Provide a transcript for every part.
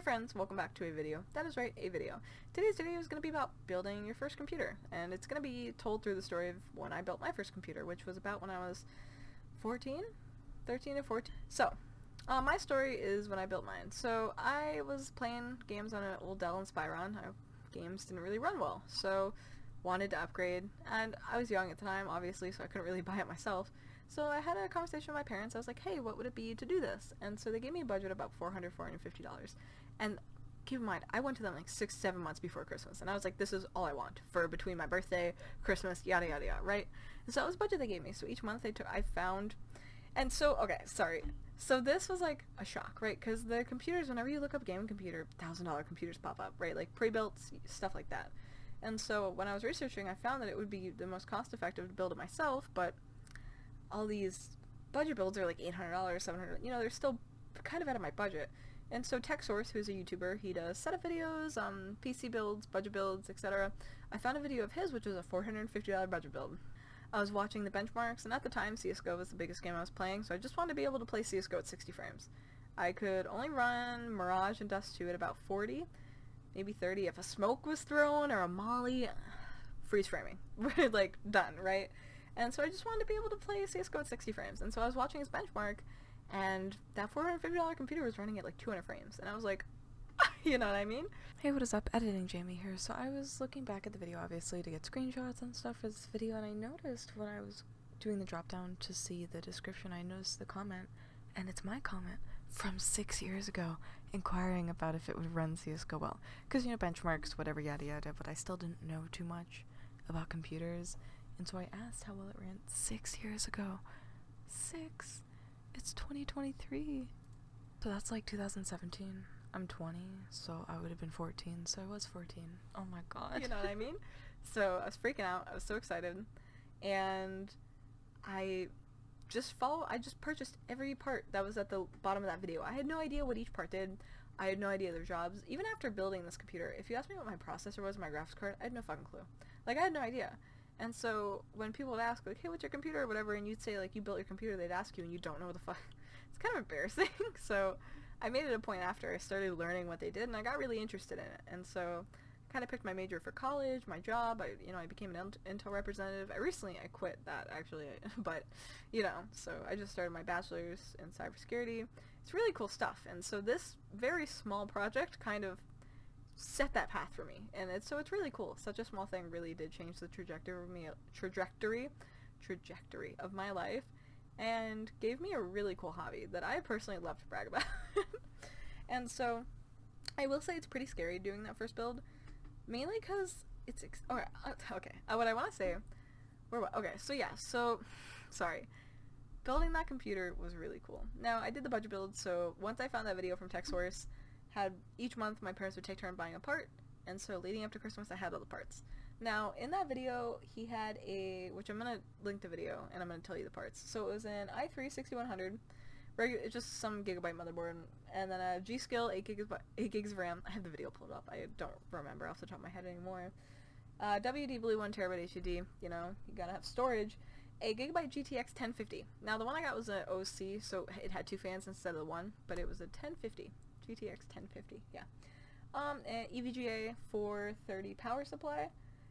Hey friends, welcome back to a video. That is right, a video. Today's video is going to be about building your first computer, and it's going to be told through the story of when I built my first computer, which was about when I was 14? 13 or 14? So, my story is when I built mine. So, I was playing games on an old Dell Inspiron. Games didn't really run well, so wanted to upgrade, and I was young at the time, obviously, so I couldn't really buy it myself. So I had a conversation with my parents. I was like, hey, what would it be to do this? And so they gave me a budget of about $450. And keep in mind, I went to them like 6-7 months before Christmas, and I was like, this is all I want for between my birthday, Christmas, yada yada yada, right? And so that was the budget they gave me. So each month I found, and so, okay, sorry. So this was like a shock, right? Because the computers, whenever you look up gaming computer, $1,000 computers pop up, right? Like pre-built, stuff like that. And so when I was researching, I found that it would be the most cost-effective to build it myself, but all these budget builds are like $800, $700, they're still kind of out of my budget. And so TechSource, who's a YouTuber, he does setup videos, PC builds, budget builds, etc. I found a video of his, which was a $450 budget build. I was watching the benchmarks, and at the time, CSGO was the biggest game I was playing, so I just wanted to be able to play CSGO at 60 frames. I could only run Mirage and Dust 2 at about 40, maybe 30. If a smoke was thrown or a molly, freeze framing. We're like, done, right? And so I just wanted to be able to play CSGO at 60 frames. And so I was watching his benchmark, and that $450 computer was running at like 200 frames. And I was like, you know what I mean? Hey, what is up? Editing Jamie here. So I was looking back at the video, obviously, to get screenshots and stuff for this video, and I noticed when I was doing the drop down to see the description, I noticed the comment, and it's my comment from 6 years ago, inquiring about if it would run CSGO well. Because, benchmarks, whatever, yada yada, but I still didn't know too much about computers. And so I asked how well it ran 6 years ago. 6? It's 2023. So that's like 2017. I'm 20, so I would have been 14, so I was 14. Oh my god. You know what I mean? So I was freaking out. I was so excited. And I just purchased every part that was at the bottom of that video. I had no idea what each part did. I had no idea their jobs. Even after building this computer, if you asked me what my processor was, my graphics card, I had no fucking clue. Like, I had no idea. And so when people would ask, like, hey, what's your computer or whatever, and you'd say, like, you built your computer, they'd ask you and you don't know what the fuck. It's kind of embarrassing. So I made it a point after I started learning what they did, and I got really interested in it. And so I kind of picked my major for college, my job. I became an Intel representative. I quit that, actually. But, so I just started my bachelor's in cybersecurity. It's really cool stuff. And so this very small project kind of set that path for me, and it's really cool. Such a small thing really did change the trajectory of my life, and gave me a really cool hobby that I personally love to brag about. And so I will say it's pretty scary doing that first build, mainly because it's okay. What I want to say, sorry. Building that computer was really cool. Now, I did the budget build, so once I found that video from TechSource, each month my parents would take turn buying a part, and so leading up to Christmas I had all the parts. Now, in that video, he had which I'm going to link the video, and I'm going to tell you the parts. So it was an i3-6100, it's just some gigabyte motherboard, and then a G.Skill 8 gigs of RAM. I have the video pulled up, I don't remember off the top of my head anymore. WD Blue 1TB HDD, you gotta have storage. A Gigabyte GTX 1050. Now, the one I got was an OC, so it had 2 fans instead of the one, but it was a 1050. GTX 1050, yeah. An EVGA 430 power supply,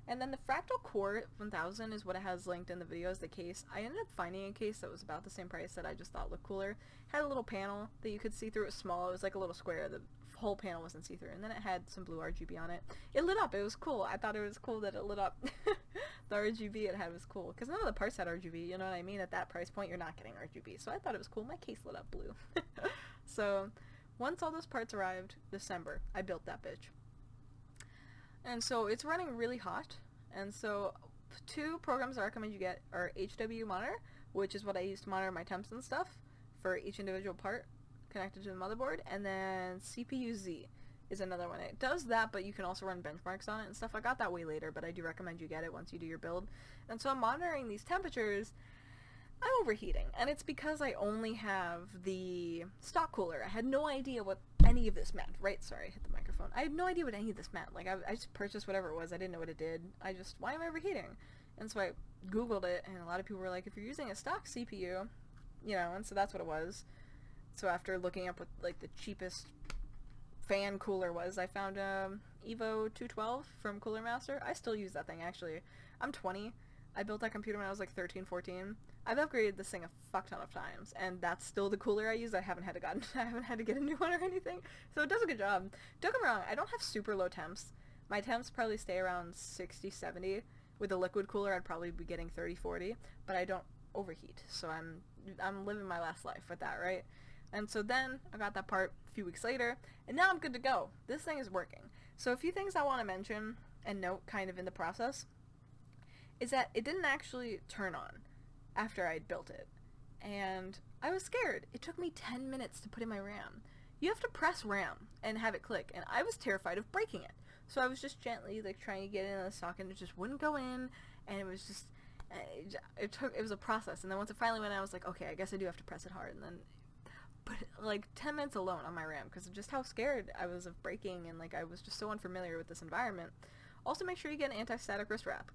and then the Fractal Core 1000 is what it has linked in the video as the case. I ended up finding a case that was about the same price that I just thought looked cooler. It had a little panel that you could see through. It was small. It was like a little square. The whole panel wasn't see-through, and then it had some blue RGB on it. It lit up. It was cool. I thought it was cool that it lit up. The RGB it had was cool, because none of the parts had RGB, you know what I mean? At that price point, you're not getting RGB, so I thought it was cool. My case lit up blue. So once all those parts arrived, December, I built that bitch. And so it's running really hot. And so 2 programs I recommend you get are HW Monitor, which is what I use to monitor my temps and stuff for each individual part connected to the motherboard, and then CPU-Z is another one. It does that, but you can also run benchmarks on it and stuff. I got that way later, but I do recommend you get it once you do your build. And so I'm monitoring these temperatures. I'm overheating, and it's because I only have the stock cooler. I had no idea what any of this meant, right? Sorry, I hit the microphone. I had no idea what any of this meant. Like, I just purchased whatever it was. I didn't know what it did. Why am I overheating? And so I Googled it, and a lot of people were like, if you're using a stock CPU, and so that's what it was. So after looking up what, like, the cheapest fan cooler was. I found Evo 212 from Cooler Master. I still use that thing, actually. I'm 20. I built that computer when I was like 13, 14. I've upgraded this thing a fuck ton of times, and that's still the cooler I use. I haven't had to get a new one or anything, so it does a good job. Don't get me wrong, I don't have super low temps. My temps probably stay around 60, 70. With a liquid cooler, I'd probably be getting 30, 40, but I don't overheat, so I'm living my last life with that, right? And so then I got that part a few weeks later, and now I'm good to go. This thing is working. So a few things I want to mention and note kind of in the process is that it didn't actually turn on after I'd built it. And I was scared. It took me 10 minutes to put in my RAM. You have to press RAM and have it click, and I was terrified of breaking it. So I was just gently like trying to get it in the socket, and it just wouldn't go in, and it was just, it was a process. And then once it finally went in, I was like, okay, I guess I do have to press it hard. And then, but like 10 minutes alone on my RAM because of just how scared I was of breaking, and like I was just so unfamiliar with this environment. Also, make sure you get an anti-static wrist wrap.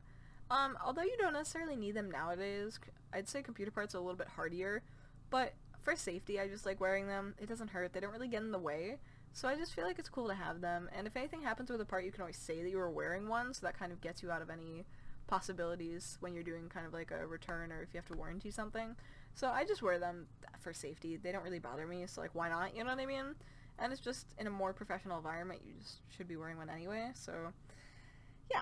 Although you don't necessarily need them nowadays, I'd say computer parts are a little bit hardier, but for safety, I just like wearing them. It doesn't hurt. They don't really get in the way. So I just feel like it's cool to have them. And if anything happens with a part, you can always say that you were wearing one, so that kind of gets you out of any possibilities when you're doing kind of like a return or if you have to warranty something. So I just wear them for safety. They don't really bother me, so like why not, you know what I mean? And it's just in a more professional environment, you just should be wearing one anyway, so yeah.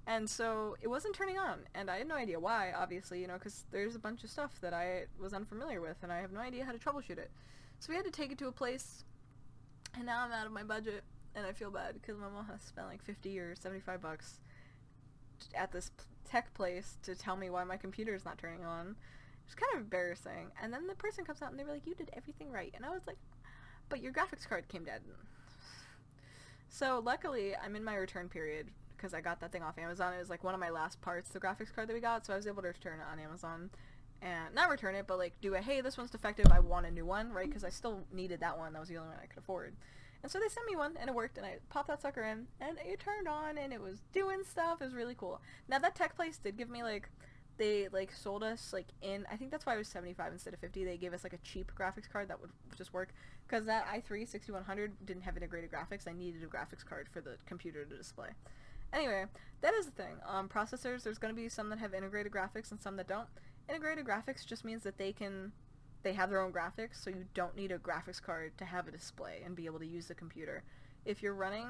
And so it wasn't turning on, and I had no idea why, obviously, you know, because there's a bunch of stuff that I was unfamiliar with, and I have no idea how to troubleshoot it. So we had to take it to a place, and now I'm out of my budget, and I feel bad because my mom has spent like 50 or 75 bucks at this tech place to tell me why my computer is not turning on. It's kind of embarrassing. And then the person comes out and they were like, you did everything right. And I was like, but your graphics card came dead. So luckily, I'm in my return period because I got that thing off Amazon. It was like one of my last parts, the graphics card that we got, so I was able to return it on Amazon. And not return it, but like do a, hey, this one's defective, I want a new one, right? Because I still needed that one. That was the only one I could afford. And so they sent me one, and it worked, and I popped that sucker in, and it turned on, and it was doing stuff. It was really cool. Now, that tech place did give me, like, they, like, sold us, like, in, I think that's why it was 75 instead of 50. They gave us, like, a cheap graphics card that would just work, because that i3 6100 didn't have integrated graphics. I needed a graphics card for the computer to display. Anyway, that is the thing. Processors, there's going to be some that have integrated graphics and some that don't. Integrated graphics just means that they have their own graphics, so you don't need a graphics card to have a display and be able to use the computer. If you're running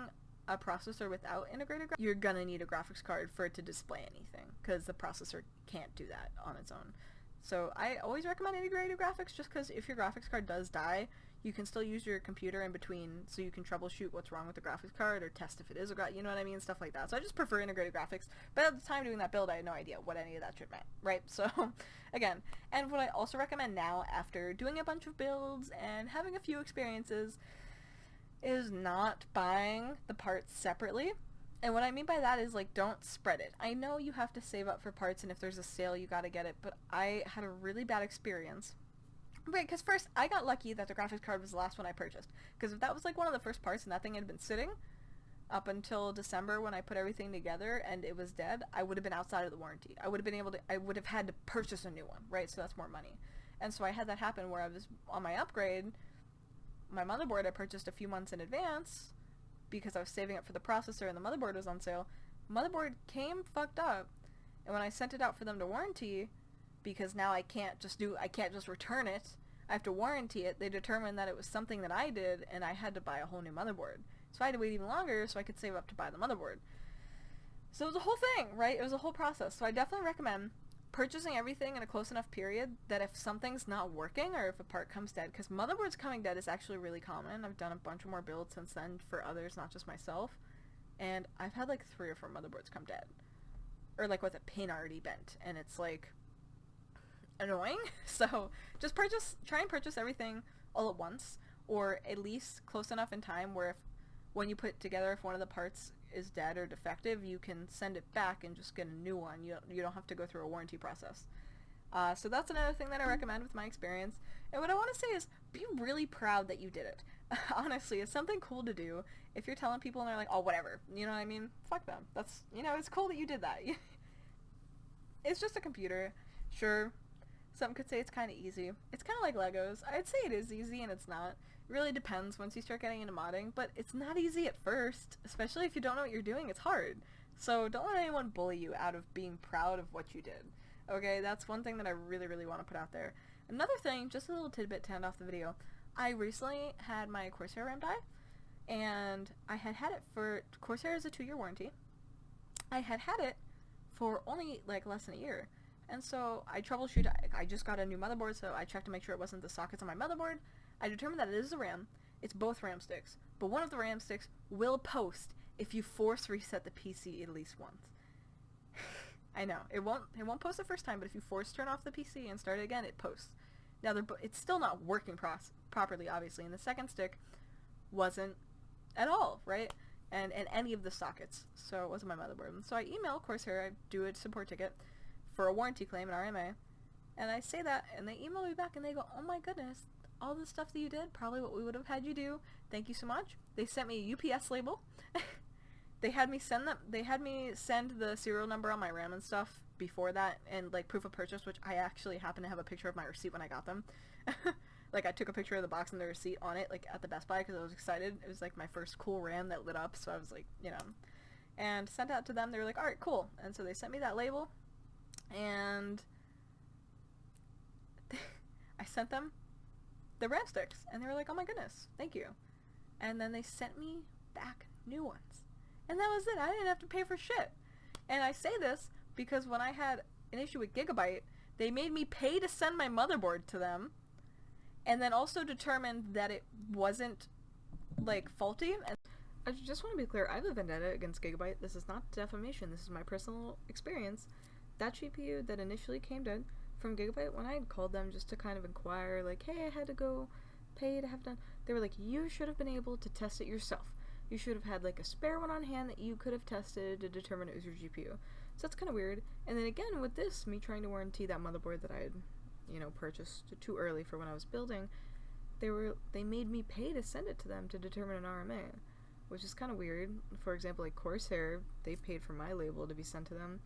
a processor without integrated graphics, you're gonna need a graphics card for it to display anything, because the processor can't do that on its own. So I always recommend integrated graphics, just because if your graphics card does die, you can still use your computer in between, so you can troubleshoot what's wrong with the graphics card, or test if it is you know what I mean, stuff like that. So I just prefer integrated graphics, but at the time doing that build, I had no idea what any of that shit meant, right? So, again, and what I also recommend now, after doing a bunch of builds and having a few experiences, is not buying the parts separately. And what I mean by that is, like, don't spread it. I know you have to save up for parts, and if there's a sale, you gotta get it, but I had a really bad experience. Right, because first, I got lucky that the graphics card was the last one I purchased. Because if that was, like, one of the first parts and that thing had been sitting up until December when I put everything together and it was dead, I would have been outside of the warranty. I would have had to purchase a new one, right? So that's more money. And so I had that happen where I was on my upgrade. My motherboard I purchased a few months in advance because I was saving up for the processor and the motherboard was on sale. Motherboard came fucked up, and when I sent it out for them to warranty, because now I can't just return it, I have to warranty it, they determined that it was something that I did, and I had to buy a whole new motherboard. So I had to wait even longer so I could save up to buy the motherboard. So it was a whole thing, right? It was a whole process. So I definitely recommend purchasing everything in a close enough period that if something's not working or if a part comes dead, because motherboards coming dead is actually really common. I've done a bunch of more builds since then for others, not just myself, and I've had like 3 or 4 motherboards come dead. Or like with a pin already bent, and it's like annoying. So just try and purchase everything all at once, or at least close enough in time where when you put together, if one of the parts is dead or defective, you can send it back and just get a new one. You don't have to go through a warranty process. So that's another thing that I recommend with my experience. And what I want to say is, be really proud that you did it. Honestly, it's something cool to do. If you're telling people and they're like, oh, whatever, you know what I mean? Fuck them. That's, it's cool that you did that. It's just a computer. Sure, some could say it's kind of easy. It's kind of like Legos. I'd say it is easy and it's not. really depends once you start getting into modding, but it's not easy at first, especially if you don't know what you're doing. It's hard. So don't let anyone bully you out of being proud of what you did. Okay, that's one thing that I really, really want to put out there. Another thing, just a little tidbit to end off the video. I recently had my Corsair RAM die, and I had it for, Corsair is a 2-year warranty. I had it for only like less than a year. And so I troubleshoot, I just got a new motherboard, so I checked to make sure it wasn't the sockets on my motherboard. I determined that it is the RAM. It's both RAM sticks. But one of the RAM sticks will post if you force reset the PC at least once. I know, it won't post the first time, but if you force turn off the PC and start it again, it posts. Now, it's still not working properly, obviously, and the second stick wasn't at all, right? And any of the sockets, so it wasn't my motherboard. And so I email Corsair, I do a support ticket for a warranty claim, an RMA, and I say that, and they email me back, and they go, oh my goodness, all the stuff that you did, probably what we would have had you do, thank you so much. They sent me a UPS label. They had me send the serial number on my RAM and stuff before that, and like proof of purchase, which I actually happen to have a picture of my receipt when I got them. Like I took a picture of the box and the receipt on it, like at the Best Buy, because I was excited. It was like my first cool RAM that lit up, so I was like, you know, and sent out to them. They were like, all right, cool. And so they sent me that label, and I sent them the RAM sticks, and they were like, oh my goodness, thank you. And then they sent me back new ones, and that was it. I didn't have to pay for shit. And I say this because when I had an issue with Gigabyte, they made me pay to send my motherboard to them, and then also determined that it wasn't like faulty. And I just want to be clear, I have a vendetta against Gigabyte. This is not defamation, this is my personal experience. That GPU that initially came down from Gigabyte, when I had called them just to kind of inquire, like, hey, I had to go pay to have it done, they were like, you should have been able to test it yourself. You should have had like a spare one on hand that you could have tested to determine it was your GPU. So that's kind of weird. And then again, with this, me trying to warranty that motherboard that I had, you know, purchased too early for when I was building, they made me pay to send it to them to determine an RMA, which is kind of weird. For example, like Corsair, they paid for my label to be sent to them,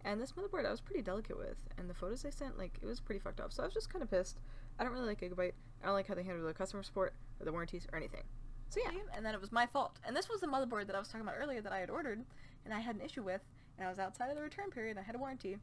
and this motherboard I was pretty delicate with, and the photos they sent, like, it was pretty fucked up. So I was just kind of pissed. I don't really like Gigabyte. I don't like how they handle their customer support or the warranties or anything. So yeah, and then it was my fault. And this was the motherboard that I was talking about earlier that I had ordered, and I had an issue with, and I was outside of the return period, and I had a warranty.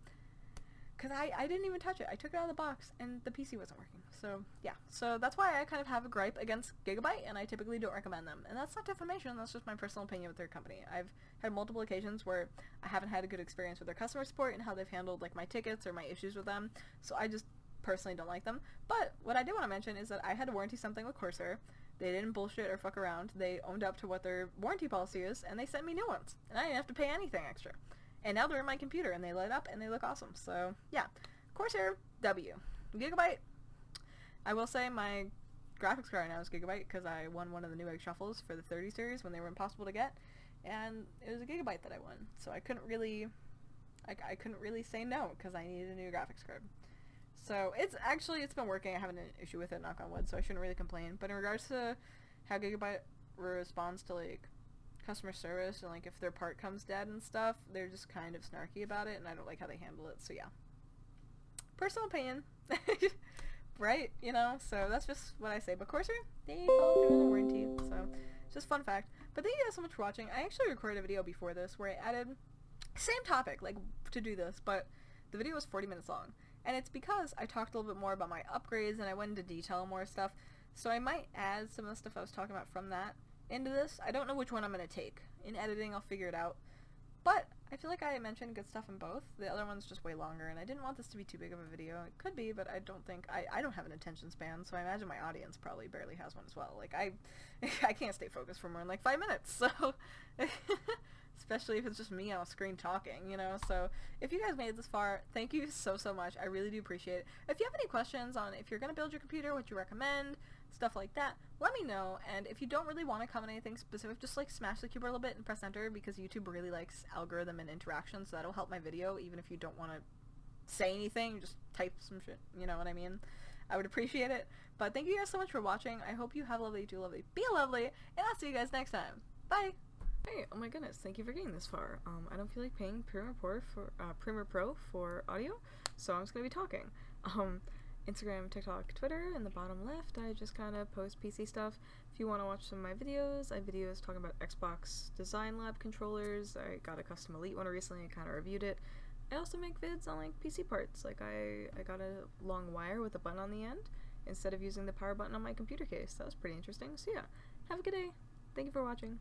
Because I didn't even touch it. I took it out of the box, and the PC wasn't working. So, yeah. So that's why I kind of have a gripe against Gigabyte, and I typically don't recommend them. And that's not defamation, that's just my personal opinion with their company. I've had multiple occasions where I haven't had a good experience with their customer support and how they've handled, like, my tickets or my issues with them. So I just personally don't like them. But what I do want to mention is that I had to warranty something with Corsair. They didn't bullshit or fuck around. They owned up to what their warranty policy is, and they sent me new ones. And I didn't have to pay anything extra. And now they're in my computer, and they light up, and they look awesome. So, yeah. Corsair, W. Gigabyte, I will say my graphics card right now is Gigabyte, because I won one of the Newegg shuffles for the 30 series when they were impossible to get, and it was a Gigabyte that I won. So I couldn't really, I couldn't really say no, because I needed a new graphics card. So, it's been working. I haven't an issue with it, knock on wood, so I shouldn't really complain. But in regards to how Gigabyte responds to, like, customer service and, like, if their part comes dead and stuff, they're just kind of snarky about it, and I don't like how they handle it, so yeah. Personal opinion. Right? You know, so that's just what I say. But Corsair, they followed through on the warranty, so just fun fact. But thank you guys so much for watching. I actually recorded a video before this where I added same topic, like, to do this, but the video was 40 minutes long. And it's because I talked a little bit more about my upgrades and I went into detail on more stuff. So I might add some of the stuff I was talking about from that into this. I don't know which one I'm going to take. In editing, I'll figure it out. But I feel like I mentioned good stuff in both. The other one's just way longer, and I didn't want this to be too big of a video. It could be, but I don't think... I don't have an attention span, so I imagine my audience probably barely has one as well. Like, I can't stay focused for more than, like, 5 minutes, so... Especially if it's just me on a screen talking, you know? So, if you guys made it this far, thank you so, so much. I really do appreciate it. If you have any questions on if you're going to build your computer, what you recommend, stuff like that, let me know. And if you don't really want to comment anything specific, just, like, smash the keyboard a little bit and press enter, because YouTube really likes algorithm and interaction, so that'll help my video, even if you don't want to say anything, just type some shit, you know what I mean? I would appreciate it. But thank you guys so much for watching. I hope you have a lovely, do lovely, be lovely, and I'll see you guys next time. Bye! Hey, oh my goodness, thank you for getting this far. I don't feel like paying Premiere Pro for audio, so I'm just gonna be talking. Instagram, TikTok, Twitter. In the bottom left, I just kind of post PC stuff. If you want to watch some of my videos, I have videos talking about Xbox Design Lab controllers. I got a custom Elite one recently and kind of reviewed it. I also make vids on like PC parts. Like I got a long wire with a button on the end instead of using the power button on my computer case. That was pretty interesting. So yeah, have a good day. Thank you for watching.